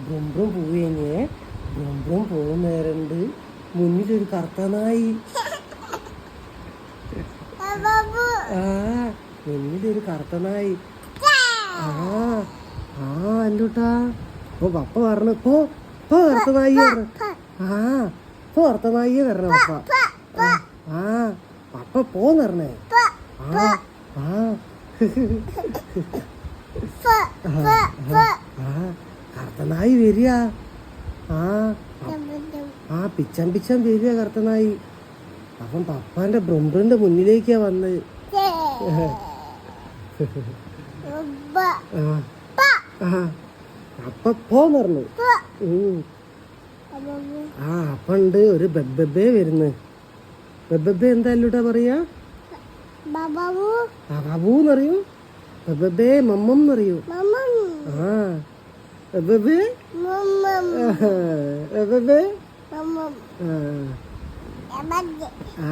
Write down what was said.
ബ്രും പോവേനെ ബ്രും പോകുന്ന നേരണ്ട് മുന്നിലൊരു കറുത്തനായി. മുന്നിലൊരു കറുത്തനായി. എന്തുട്ടാ അപ്പൊ പപ്പ പറഞ്ഞു പോ കറുത്തനായി പറഞ്ഞു. ഇപ്പൊ കറുത്തനായിയെ വരണ പപ്പ. പപ്പ പോന്ന് പറഞ്ഞേ. കറുത്തനായി വരിക. പിച്ചം വരിക കറുത്തനായി. അപ്പം പപ്പാന്റെ ബ്രംബ്രന്റെ മുന്നിലേക്കാ വന്നത്. അപ്പ പോന്ന് പറഞ്ഞു. അപ്പണ്ട് ഒരു ബെബേ വരുന്നു. ബെബേ എന്തായാലും പറയാ ബാബൂന്നറിയൂ. ബെബേ മമ്മന്നറിയൂ. ബെബേ ബെബേ ആ